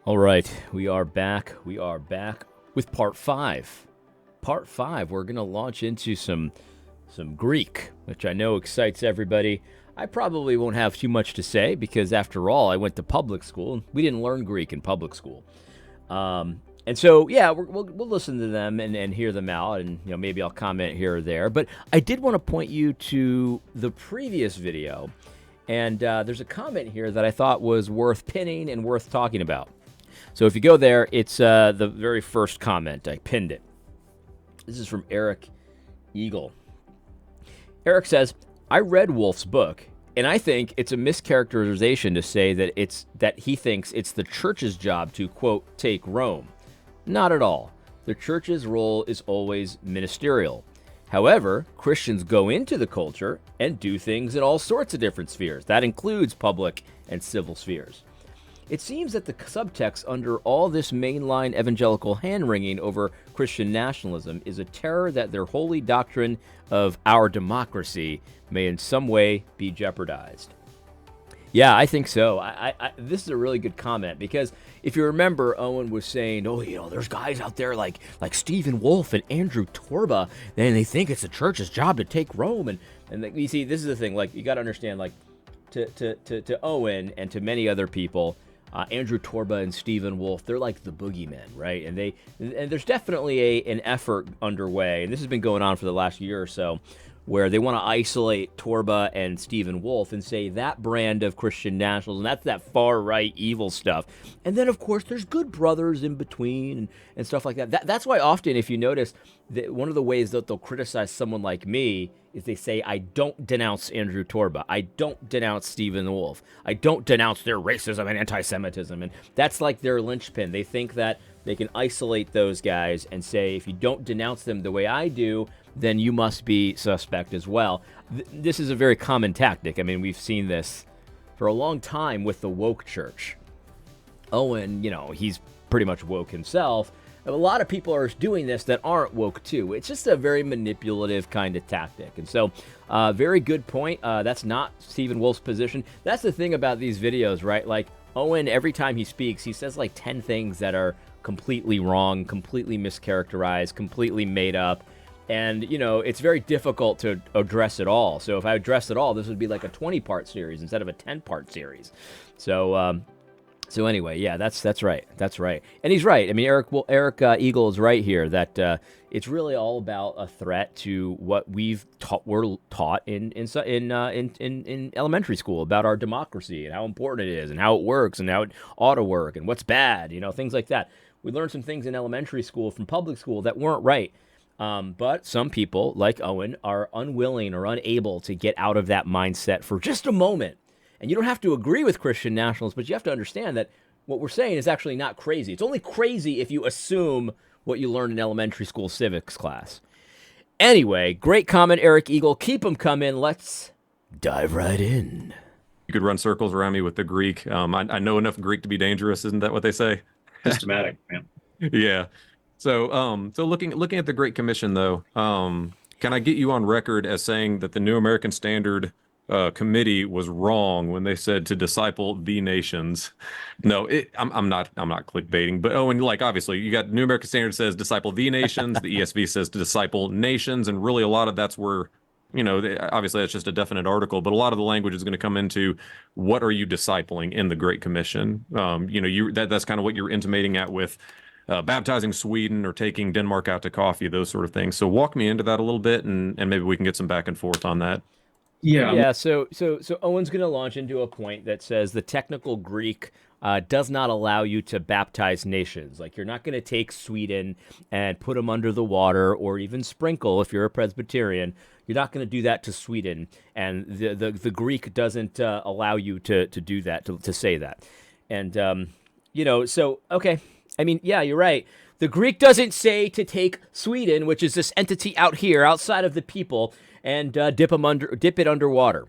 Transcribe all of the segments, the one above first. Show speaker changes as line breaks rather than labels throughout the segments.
All right, we are back. We are back with part 5. Part 5, we're going to launch into some Greek, which I know excites everybody. I probably won't have too much to say because, after all, I went to public school and we didn't learn Greek in public school. And so, yeah, we'll listen to them and hear them out, and maybe I'll comment here or there. But I did want to point you to the previous video, and there's a comment here that I thought was worth pinning and worth talking about. So if you go there, it's the very first comment. I pinned it. This is from Eric Eagle. Eric says, I read Wolf's book, and I think it's a mischaracterization to say that he thinks it's the church's job to, quote, take Rome. Not at all. The church's role is always ministerial. However, Christians go into the culture and do things in all sorts of different spheres. That includes public and civil spheres. It seems that the subtext under all this mainline evangelical hand-wringing over Christian nationalism is a terror that their holy doctrine of our democracy may in some way be jeopardized. Yeah, I think so. This is a really good comment because if you remember, Owen was saying, there's guys out there like Stephen Wolfe and Andrew Torba, and they think it's the church's job to take Rome. And you see, this is the thing. Like, you got to understand, like, to Owen and to many other people, Andrew Torba and Stephen Wolfe, they're like the boogeymen, right? And there's definitely an effort underway, and this has been going on for the last year or so, where they want to isolate Torba and Stephen Wolfe and say that brand of Christian nationalism, that's that far-right evil stuff. And then, of course, there's good brothers in between and stuff like that. That's why often, if you notice, that one of the ways that they'll criticize someone like me is they say, I don't denounce Andrew Torba. I don't denounce Stephen Wolfe. I don't denounce their racism and anti-Semitism. And that's like their linchpin. They think that they can isolate those guys and say, if you don't denounce them the way I do, then you must be suspect as well. This is a very common tactic. I mean, we've seen this for a long time with the woke church. Owen, he's pretty much woke himself. A lot of people are doing this that aren't woke too. It's just a very manipulative kind of tactic. And so, very good point. That's not Stephen Wolfe's position. That's the thing about these videos, right? Like, Owen, every time he speaks, he says like 10 things that are completely wrong, completely mischaracterized, completely made up. And, it's very difficult to address it all. So if I address it all, this would be like a 20-part series instead of a 10-part series. So anyway, yeah, that's right. That's right. And he's right. I mean, Eric Eagle is right here that it's really all about a threat to what we're taught in elementary school about our democracy and how important it is and how it works and how it ought to work and what's bad, things like that. We learned some things in elementary school from public school that weren't right. But some people, like Owen, are unwilling or unable to get out of that mindset for just a moment. And you don't have to agree with Christian nationalists, but you have to understand that what we're saying is actually not crazy. It's only crazy if you assume what you learned in elementary school civics class. Anyway, great comment, Eric Eagle. Keep them coming. Let's dive right in.
You could run circles around me with the Greek. I know enough Greek to be dangerous. Isn't that what they say?
Systematic, man.
Yeah. So looking at the Great Commission, though, can I get you on record as saying that the New American Standard Committee was wrong when they said to disciple the nations? No, I'm not clickbaiting, but obviously you got New American Standard says disciple the nations, the ESV says to disciple nations, and really a lot of that's where, obviously that's just a definite article, but a lot of the language is going to come into what are you discipling in the Great Commission? That's kind of what you're intimating at with baptizing Sweden or taking Denmark out to coffee, those sort of things. So walk me into that a little bit, and maybe we can get some back and forth on that.
Yeah. So Owen's going to launch into a point that says the technical Greek does not allow you to baptize nations. Like, you're not going to take Sweden and put them under the water, or even sprinkle if you're a Presbyterian. You're not going to do that to Sweden, and the Greek doesn't allow you to do that, to say that. And so okay. I mean, yeah, you're right. The Greek doesn't say to take Sweden, which is this entity out here, outside of the people, and dip it underwater.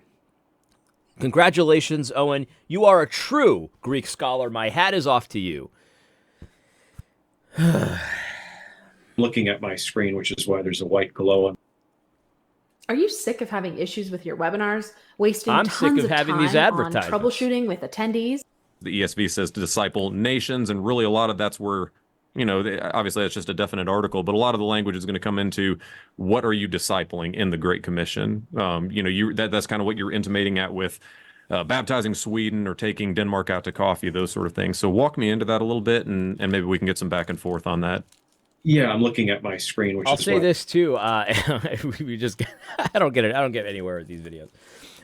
Congratulations, Owen. You are a true Greek scholar. My hat is off to you.
Looking at my screen, which is why there's a white glow.
Are you sick of having issues with your webinars, wasting
I'm
tons
sick of having
time
these advertisements
on troubleshooting with attendees?
The ESV says to disciple nations, and really a lot of that's where, obviously that's just a definite article, but a lot of the language is going to come into what are you discipling in the Great Commission. That's kind of what you're intimating at with baptizing Sweden or taking Denmark out to coffee, those sort of things. So walk me into that a little bit, and maybe we can get some back and forth on that.
Yeah, I'm looking at my screen, which
I'll
is
say
what
this too. We just I don't get it. I don't get anywhere with these videos.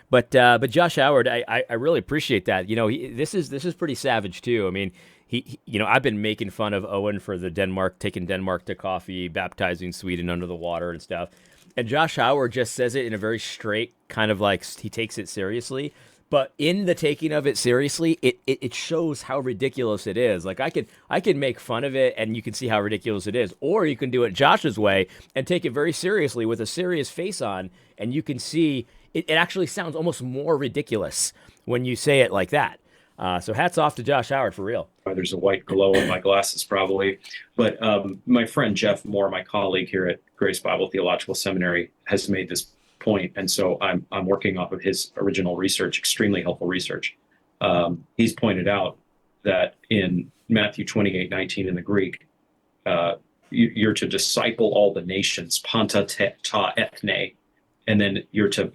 But Josh Howard, I really appreciate that. This is pretty savage too. I mean, he I've been making fun of Owen for the taking Denmark to coffee, baptizing Sweden under the water and stuff. And Josh Howard just says it in a very straight kind of like he takes it seriously. But in the taking of it seriously, it shows how ridiculous it is. Like I can make fun of it, and you can see how ridiculous it is, or you can do it Josh's way and take it very seriously with a serious face on, and you can see it actually sounds almost more ridiculous when you say it like that. So hats off to Josh Howard for real.
there's a white glow in my glasses probably. But my friend Jeff Moore, my colleague here at Grace Bible Theological Seminary, has made this point, and so I'm working off of his original research, extremely helpful research. He's pointed out that in Matthew 28:19 in the Greek, you're to disciple all the nations, panta ta ethne, and then you're to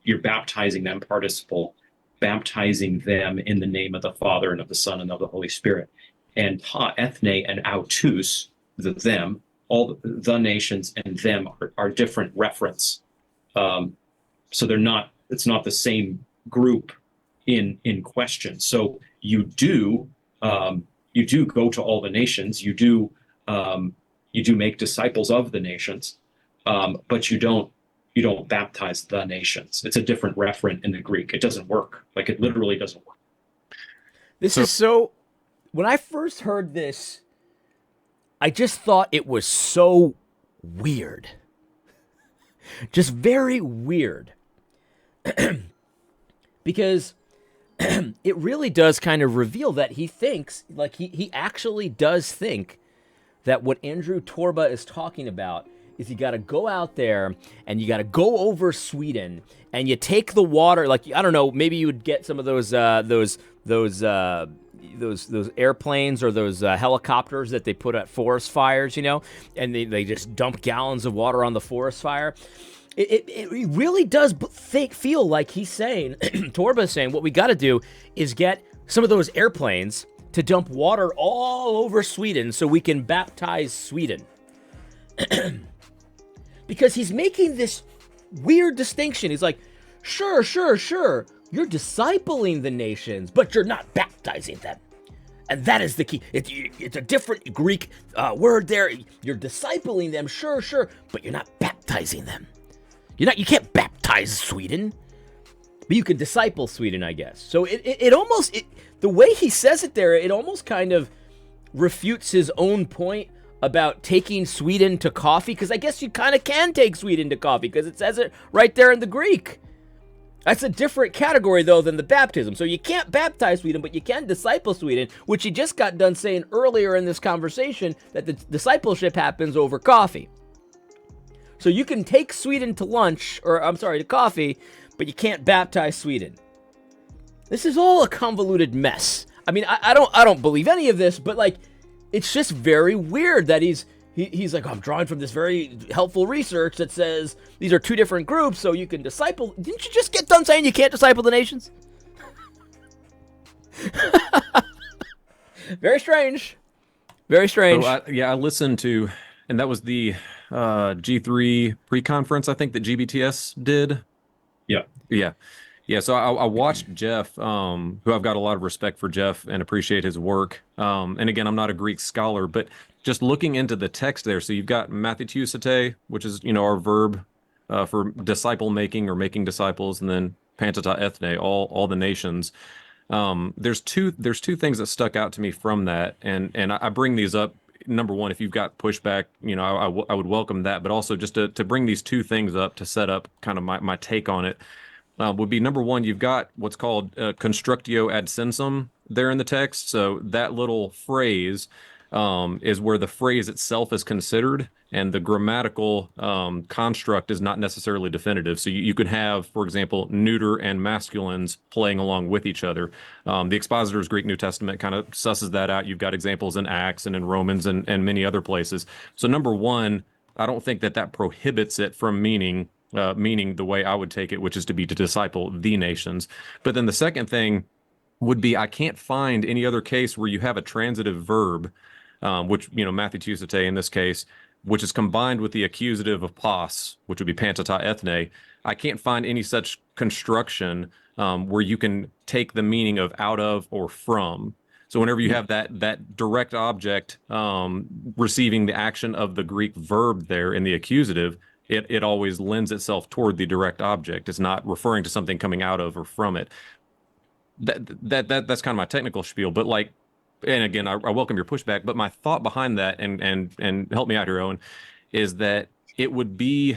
you're baptizing them, participle, baptizing them in the name of the Father and of the Son and of the Holy Spirit. And ta ethne and autus, them, all the nations and them are different reference. So it's not the same group in question. So you do go to all the nations, you do make disciples of the nations, but you don't baptize the nations. It's a different referent in the Greek. It doesn't work. Like, it literally doesn't work.
When I first heard this, I just thought it was so weird. Just very weird. Because it really does kind of reveal that he thinks, like he actually does think that what Andrew Torba is talking about is you got to go out there and you got to go over Sweden and you take the water, like, I don't know, maybe you would get some of those airplanes or those helicopters that they put at forest fires, and they just dump gallons of water on the forest fire. It really does feel like he's saying, Torba is saying, what we got to do is get some of those airplanes to dump water all over Sweden so we can baptize Sweden. Because he's making this weird distinction. He's like, sure, you're discipling the nations, but you're not baptizing them. And that is the key. It's a different Greek word there. You're discipling them, sure, but you're not baptizing them. You can't baptize Sweden, but you can disciple Sweden, I guess. So it almost, the way he says it there, it almost kind of refutes his own point about taking Sweden to coffee, because I guess you kind of can take Sweden to coffee, because it says it right there in the Greek. That's a different category, though, than the baptism. So you can't baptize Sweden, but you can disciple Sweden, which he just got done saying earlier in this conversation that the discipleship happens over coffee. So you can take Sweden to to coffee, but you can't baptize Sweden. This is all a convoluted mess. I mean, I don't believe any of this, but like, it's just very weird that he's like, I'm drawing from this very helpful research that says these are two different groups, so you can disciple. Didn't you just get done saying you can't disciple the nations? Very strange. Very strange.
So I listened to, and that was the G3 pre-conference, I think, that GBTS did. Yeah. So I watched Jeff, who I've got a lot of respect for Jeff and appreciate his work. And again, I'm not a Greek scholar, but just looking into the text there. So you've got mathetiusate, which is, our verb for disciple making or making disciples, and then pantata ethne, all the nations. There's two things that stuck out to me from that, and I bring these up. Number one, if you've got pushback, I would welcome that, but also just to bring these two things up to set up kind of my take on it. Would be number one, you've got what's called constructio ad sensum there in the text. So that little phrase, is where the phrase itself is considered and the grammatical construct is not necessarily definitive. So you could have, for example, neuter and masculines playing along with each other. The Expositor's Greek New Testament kind of susses that out. You've got examples in Acts and in Romans and many other places. So number one, I don't think that prohibits it from meaning the way I would take it, which is to disciple the nations. But then the second thing would be I can't find any other case where you have a transitive verb, which, Matthew Tusite in this case, which is combined with the accusative of pas, which would be pantata ethne. I can't find any such construction where you can take the meaning of out of or from. So whenever you have that direct object receiving the action of the Greek verb there in the accusative, it always lends itself toward the direct object. It's not referring to something coming out of or from it. That's kind of my technical spiel, but and again, I welcome your pushback, but my thought behind that, and help me out here, Owen, is that it would be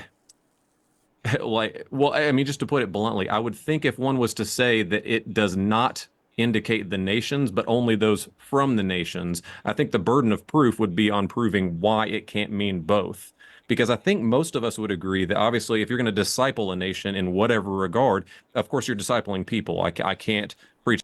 just to put it bluntly, I would think if one was to say that it does not indicate the nations, but only those from the nations, I think the burden of proof would be on proving why it can't mean both. Because I think most of us would agree that obviously if you're going to disciple a nation in whatever regard, of course you're discipling people. I can't preach.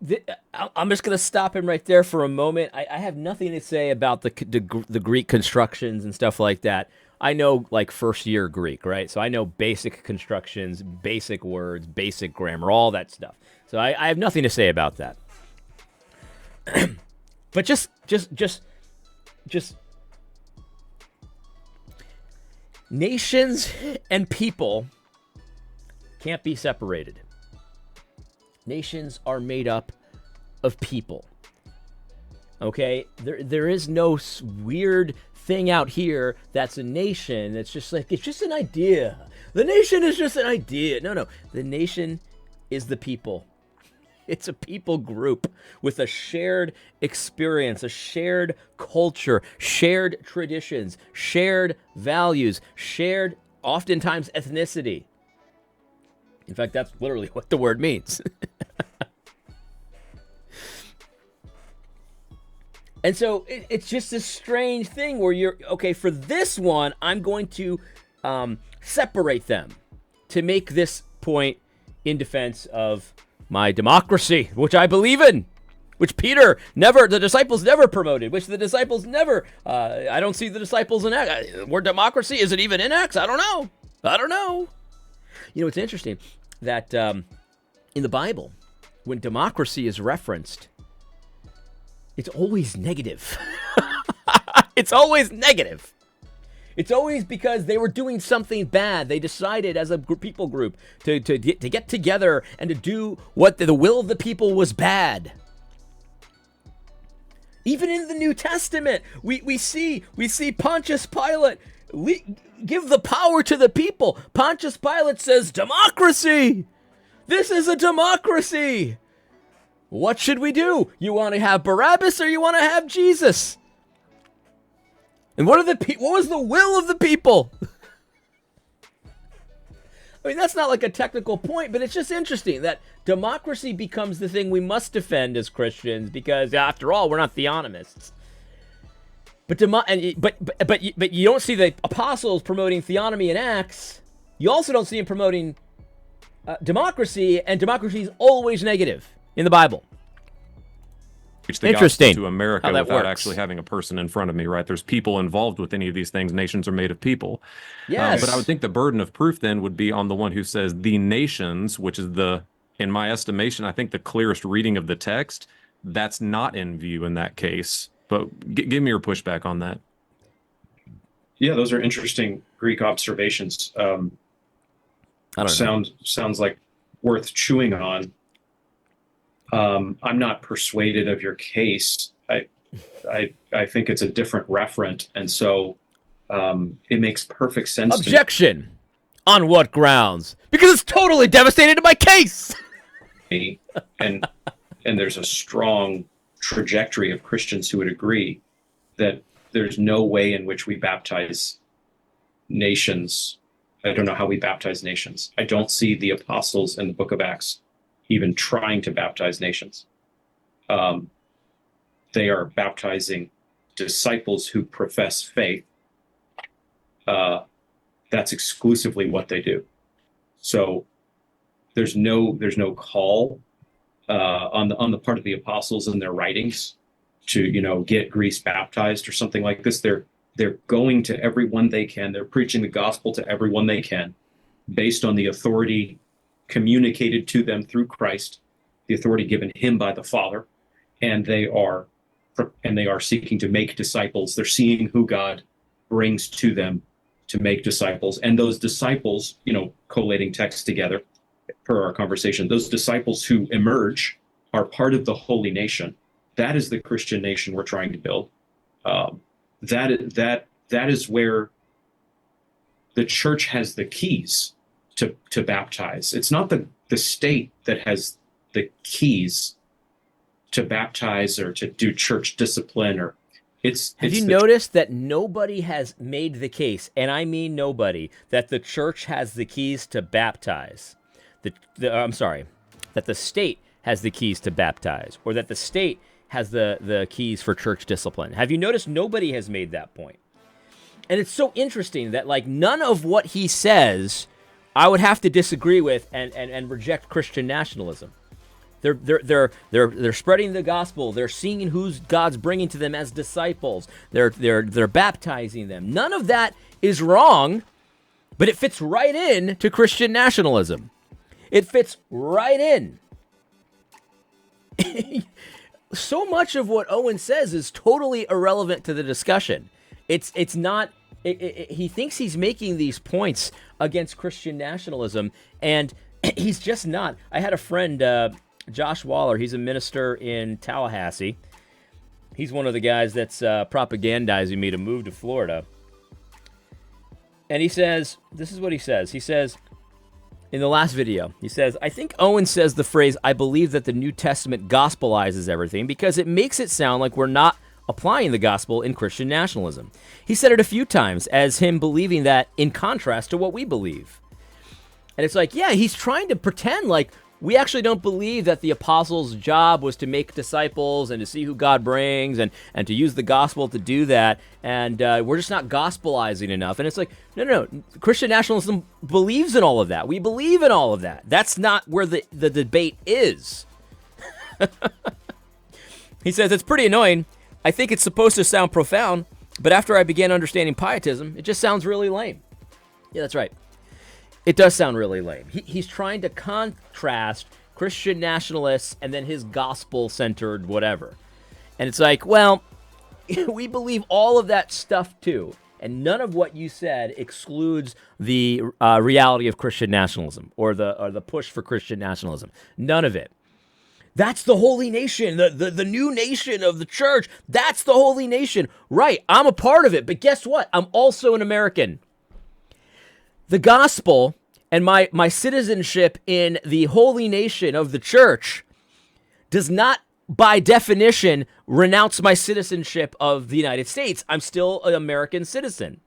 I'm just going to stop him right there for a moment. I have nothing to say about the Greek constructions and stuff like that. I know first year Greek, right? So I know basic constructions, basic words, basic grammar, all that stuff. So I have nothing to say about that. But just nations and people can't be separated. Nations are made up of people. Okay? There is no weird thing out here that's a nation. It's just it's just an idea. The nation is just an idea. No. The nation is the people. It's a people group with a shared experience, a shared culture, shared traditions, shared values, shared, oftentimes, ethnicity. In fact, that's literally what the word means. And so it's just this strange thing where you're, okay, for this one, I'm going to separate them to make this point in defense of my democracy, which I believe in, which the disciples never promoted, which the disciples never, I don't see the disciples in Acts. Word democracy, is it even in Acts? I don't know. It's interesting that in the Bible, when democracy is referenced, it's always negative. It's always negative. It's always because they were doing something bad. They decided as a people group to get together and to do what the will of the people was bad. Even in the New Testament, we see Pontius Pilate give the power to the people. Pontius Pilate says, democracy! This is a democracy! What should we do? You want to have Barabbas or you want to have Jesus? And what was the will of the people? I mean, that's not a technical point, but it's just interesting that democracy becomes the thing we must defend as Christians because, after all, we're not theonomists. But you don't see the apostles promoting theonomy in Acts. You also don't see them promoting democracy, and democracy is always negative in the Bible.
Preach the gospel to America without actually having a person in front of me, right? There's people involved with any of these things. Nations are made of people.
Yes.
But I would think the burden of proof then would be on the one who says the nations, which is in my estimation, I think the clearest reading of the text. That's not in view in that case. But give me your pushback on that.
Yeah, those are interesting Greek observations.
I don't know.
Sounds like worth chewing on. I'm not persuaded of your case. I think it's a different referent, and so it makes perfect sense.
Objection! On what grounds? Because it's totally devastated to my case.
And there's a strong trajectory of Christians who would agree that there's no way in which we baptize nations. I don't know how we baptize nations. I don't see the apostles in the book of Acts even trying to baptize nations. They are baptizing disciples who profess faith, that's exclusively what they do. So there's no call on the part of the apostles in their writings to get Greece baptized or something like this. They're going to everyone they can. They're preaching the gospel to everyone they can, based on the authority communicated to them through Christ, the authority given him by the Father, and they are seeking to make disciples. They're seeing who God brings to them to make disciples, and those disciples, collating texts together per our conversation, those disciples who emerge are part of the holy nation. That is the Christian nation we're trying to build. That is where the church has the keys to baptize. It's not the state that has the keys to baptize or to do church discipline, or
Have you noticed that nobody has made the case, and I mean nobody, that the church has the keys to baptize? That the state has the keys to baptize, or that the state has the keys for church discipline. Have you noticed nobody has made that point? And it's so interesting that none of what he says I would have to disagree with and reject Christian nationalism. They're spreading the gospel. They're seeing who's God's bringing to them as disciples. They're baptizing them. None of that is wrong, but it fits right in to Christian nationalism. It fits right in. So much of what Owen says is totally irrelevant to the discussion. It's not. He thinks he's making these points against Christian nationalism, and he's just not. I had a friend. Josh Waller, he's a minister in Tallahassee. He's one of the guys that's propagandizing me to move to Florida. And he says, this is what he says. He says, in the last video, he says, I think Owen says the phrase, I believe that the New Testament gospelizes everything because it makes it sound like we're not applying the gospel in Christian nationalism. He said it a few times as him believing that in contrast to what we believe. And it's like, yeah, he's trying to pretend like we actually don't believe that the apostles' job was to make disciples and to see who God brings and to use the gospel to do that. And we're just not gospelizing enough. And it's like, no. Christian nationalism believes in all of that. We believe in all of that. That's not where the debate is. He says, it's pretty annoying. I think it's supposed to sound profound, but after I began understanding pietism, it just sounds really lame. Yeah, that's right. It does sound really lame. He's trying to contrast Christian nationalists and then his gospel-centered whatever. And it's like, well, we believe all of that stuff too. And none of what you said excludes the reality of Christian nationalism or the push for Christian nationalism. None of it. That's the holy nation, the new nation of the church. That's the holy nation. Right, I'm a part of it. But guess what? I'm also an American. The gospel and my citizenship in the holy nation of the church does not, by definition, renounce my citizenship of the United States. I'm still an American citizen.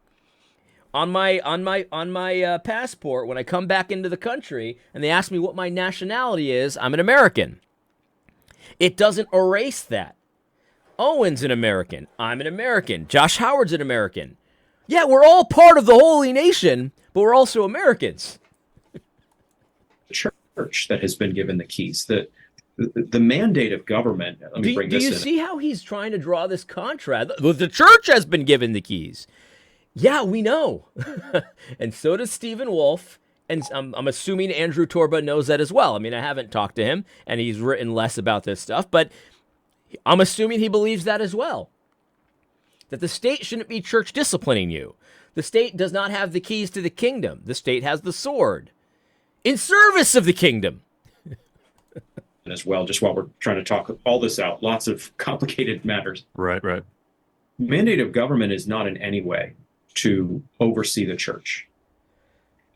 On my passport, when I come back into the country and they ask me what my nationality is, I'm an American. It doesn't erase that. Owen's an American. I'm an American. Josh Howard's an American. Yeah, we're all part of the holy nation, but we're also Americans.
Church that has been given the keys. The mandate of government. Let me bring this in.
Do you see how he's trying to draw this contrast? The church has been given the keys. Yeah, we know. And so does Stephen Wolfe. And I'm assuming Andrew Torba knows that as well. I mean, I haven't talked to him, and he's written less about this stuff, but I'm assuming he believes that as well. That the state shouldn't be church disciplining you. The state does not have the keys to the kingdom. The state has the sword in service of the kingdom.
As well, just while we're trying to talk all this out, lots of complicated matters.
Right.
Mandate of government is not in any way to oversee the church.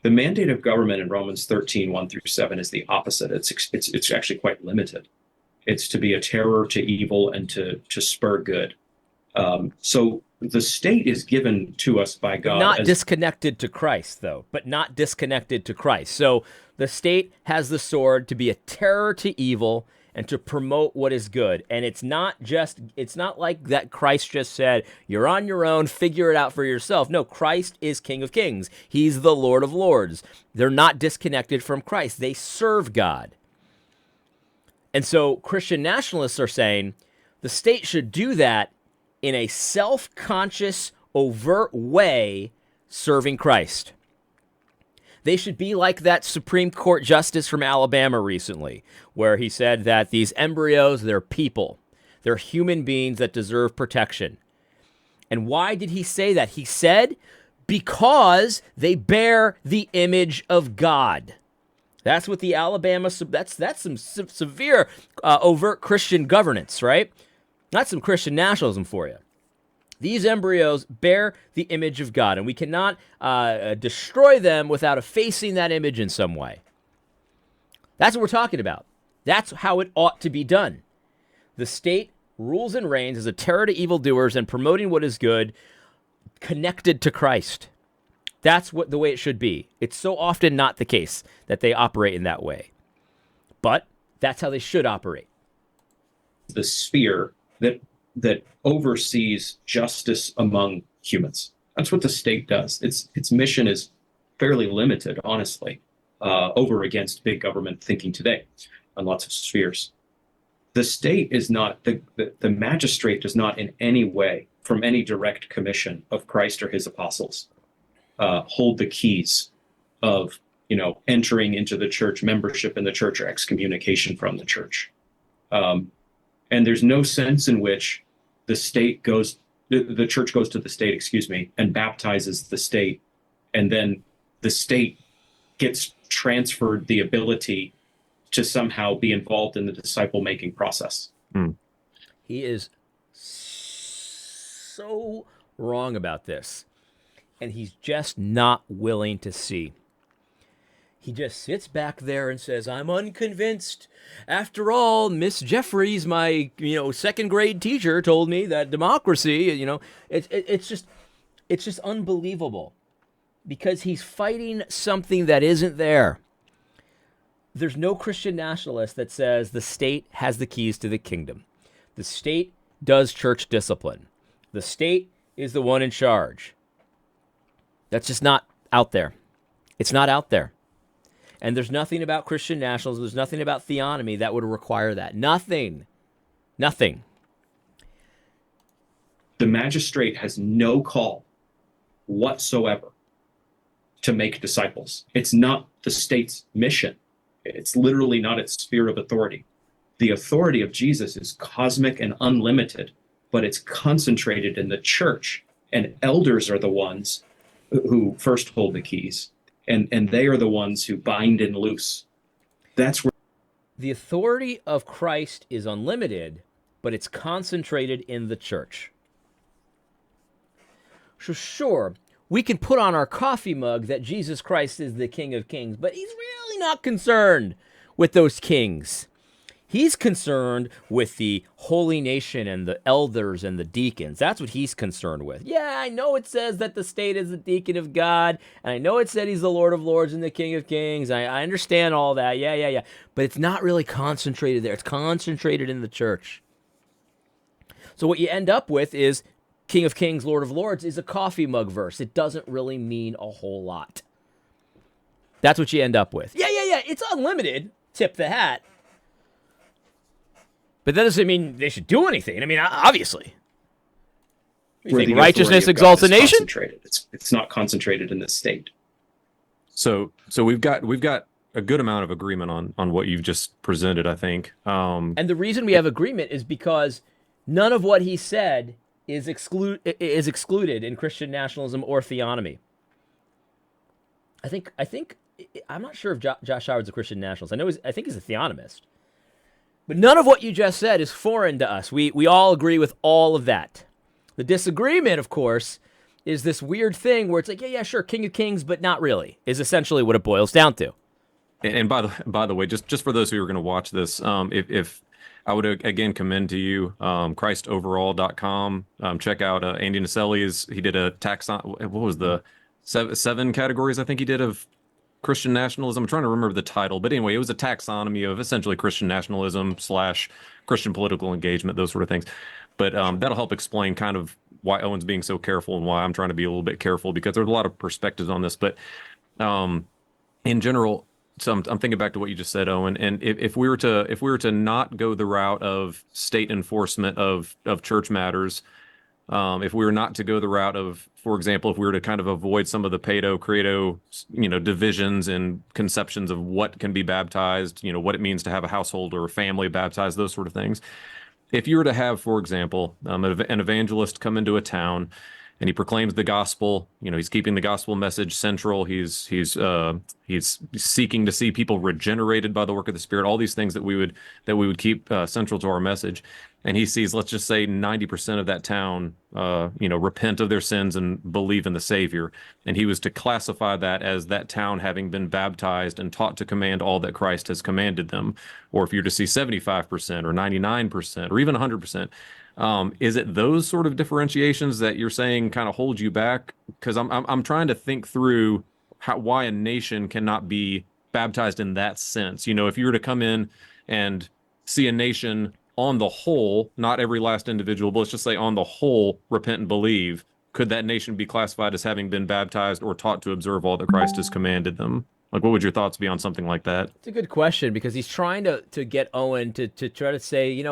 The mandate of government in Romans 13, 1-7 is the opposite. It's actually quite limited. It's to be a terror to evil and to spur good. So the state is given to us by God.
Not disconnected to Christ, though, but not disconnected to Christ. So the state has the sword to be a terror to evil and to promote what is good. And it's not like that Christ just said, you're on your own, figure it out for yourself. No, Christ is King of Kings. He's the Lord of Lords. They're not disconnected from Christ. They serve God. And so Christian nationalists are saying the state should do that in a self-conscious, overt way, serving Christ. They should be like that Supreme Court justice from Alabama recently, where he said that these embryos, they're people. They're human beings that deserve protection. And why did he say that? He said, because they bear the image of God. That's what the Alabama, that's some severe overt Christian governance, right? Not some Christian nationalism for you. These embryos bear the image of God, and we cannot destroy them without effacing that image in some way. That's what we're talking about. That's how it ought to be done. The state rules and reigns as a terror to evildoers and promoting what is good, connected to Christ. That's the way it should be. It's so often not the case that they operate in that way. But that's how they should operate.
The sphere that oversees justice among humans. That's what the state does. Its mission is fairly limited, honestly, over against big government thinking today on lots of spheres. The state is not, the magistrate does not in any way, from any direct commission of Christ or his apostles, hold the keys of, entering into the church, membership in the church, or excommunication from the church. And there's no sense in which the church goes to the state, and baptizes the state, and then the state gets transferred the ability to somehow be involved in the disciple-making process.
He is so wrong about this, and he's just not willing to see. He just sits back there and says, I'm unconvinced. After all, Miss Jeffries, my, second grade teacher, told me that democracy, it's just unbelievable, because he's fighting something that isn't there. There's no Christian nationalist that says the state has the keys to the kingdom. The state does church discipline. The state is the one in charge. That's just not out there. It's not out there. And there's nothing about Christian nationalism, there's nothing about theonomy that would require that. Nothing. Nothing.
The magistrate has no call whatsoever to make disciples. It's not the state's mission. It's literally not its sphere of authority. The authority of Jesus is cosmic and unlimited, but it's concentrated in the church, and elders are the ones who first hold the keys. And they are the ones who bind and loose. That's where
the authority of Christ is unlimited, but it's concentrated in the church. So sure, we can put on our coffee mug that Jesus Christ is the King of Kings, but he's really not concerned with those kings. He's concerned with the holy nation and the elders and the deacons. That's what he's concerned with. Yeah, I know it says that the state is the deacon of God, and I know it said he's the Lord of Lords and the King of Kings. I understand all that. Yeah. But it's not really concentrated there. It's concentrated in the church. So what you end up with is King of Kings, Lord of Lords is a coffee mug verse. It doesn't really mean a whole lot. That's what you end up with. Yeah. It's unlimited. Tip the hat. But that doesn't mean they should do anything. I mean, obviously. You think righteousness exalts a nation?
It's not concentrated in the state.
So we've got a good amount of agreement on what you've just presented, I think.
And the reason we have agreement is because none of what he said is excluded in Christian nationalism or theonomy. I'm not sure if Josh Howard's a Christian nationalist. I think he's a theonomist. But none of what you just said is foreign to us. We all agree with all of that. The disagreement, of course, is this weird thing where it's like, yeah, sure, King of Kings, but not really, is essentially what it boils down to.
And by the way, just for those who are going to watch this, if I would again commend to you christoverall.com. Check out Andy Naselli's. He did a taxon. What was the seven categories I think he did of Christian nationalism. I'm trying to remember the title, but anyway, it was a taxonomy of essentially Christian nationalism / Christian political engagement, those sort of things. But that'll help explain kind of why Owen's being so careful and why I'm trying to be a little bit careful, because there's a lot of perspectives on this. But in general, so I'm thinking back to what you just said, Owen. And if we were to not go the route of state enforcement of church matters, if we were not to go the route of, for example, if we were to kind of avoid some of the pedo credo, divisions and conceptions of what can be baptized, what it means to have a household or a family baptized, those sort of things. If you were to have, for example, an evangelist come into a town and he proclaims the gospel, he's keeping the gospel message central. He's seeking to see people regenerated by the work of the Spirit. All these things that we would keep central to our message. And he sees, let's just say 90% of that town, repent of their sins and believe in the Savior. And he was to classify that as that town having been baptized and taught to command all that Christ has commanded them. Or if you're to see 75% or 99% or even 100%, is it those sort of differentiations that you're saying kind of hold you back? Because I'm trying to think through why a nation cannot be baptized in that sense. If you were to come in and see a nation on the whole, not every last individual, but let's just say on the whole, repent and believe, could that nation be classified as having been baptized or taught to observe all that Christ has commanded them? Like, what would your thoughts be on something like that?
It's a good question, because he's trying to get Owen to try to say,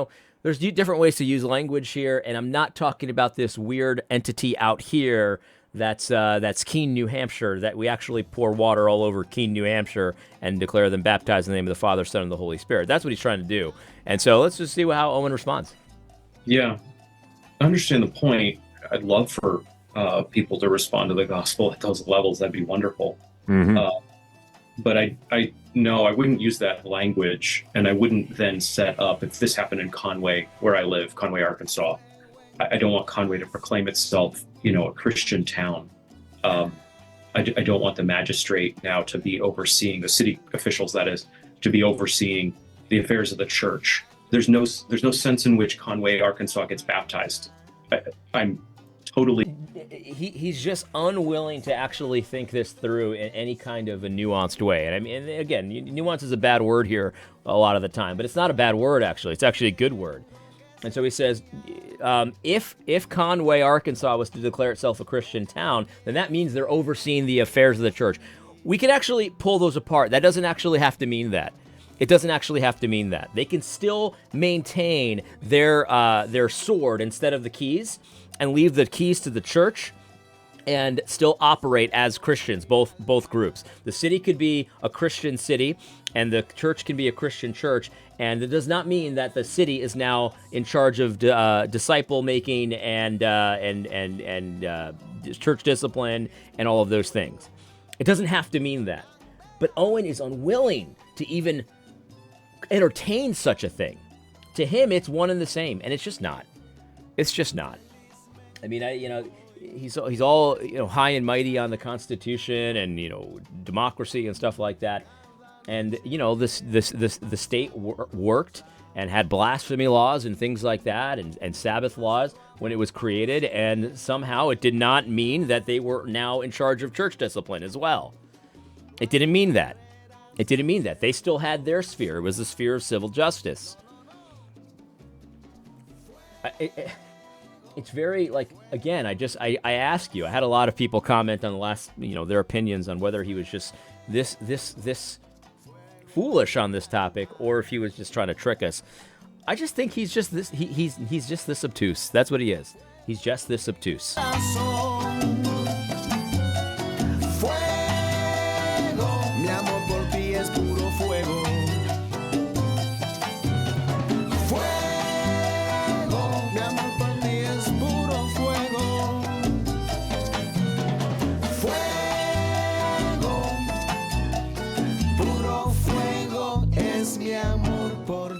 there's different ways to use language here, and I'm not talking about this weird entity out here that's Keene, New Hampshire, that we actually pour water all over Keene, New Hampshire and declare them baptized in the name of the Father, Son, and the Holy Spirit. That's what he's trying to do. And so let's just see how Owen responds.
Yeah, I understand the point. I'd love for people to respond to the gospel at those levels. That'd be wonderful.
Mm-hmm.
But I no, I wouldn't use that language, and I wouldn't then set up, if this happened in Conway, where I live, Conway, Arkansas, I don't want Conway to proclaim itself, a Christian town. I don't want the magistrate now to be overseeing, the city officials, that is, to be overseeing the affairs of the church. There's no sense in which Conway, Arkansas gets baptized. I'm totally...
He's just unwilling to actually think this through in any kind of a nuanced way. And I mean, again, nuance is a bad word here a lot of the time, but it's not a bad word, actually. It's actually a good word. And so he says, if Conway, Arkansas was to declare itself a Christian town, then that means they're overseeing the affairs of the church. We could actually pull those apart. That doesn't actually have to mean that. It doesn't actually have to mean that. They can still maintain their sword instead of the keys, and leave the keys to the church, and still operate as Christians, both groups. The city could be a Christian city, and the church can be a Christian church, and it does not mean that the city is now in charge of disciple making and church discipline and all of those things. It doesn't have to mean that. But Owen is unwilling to even entertain such a thing. To him, it's one and the same, and it's just not. It's just not. I mean, he's all high and mighty on the Constitution and democracy and stuff like that, and the state worked and had blasphemy laws and things like that, and Sabbath laws when it was created, and somehow it did not mean that they were now in charge of church discipline as well. It didn't mean that. It didn't mean that. They still had their sphere. It was the sphere of civil justice. It's very, again, I ask you, I had a lot of people comment on the last, their opinions on whether he was just this foolish on this topic, or if he was just trying to trick us. I just think he's just this, he's just this obtuse. That's what he is. He's just this obtuse.
Mi amor por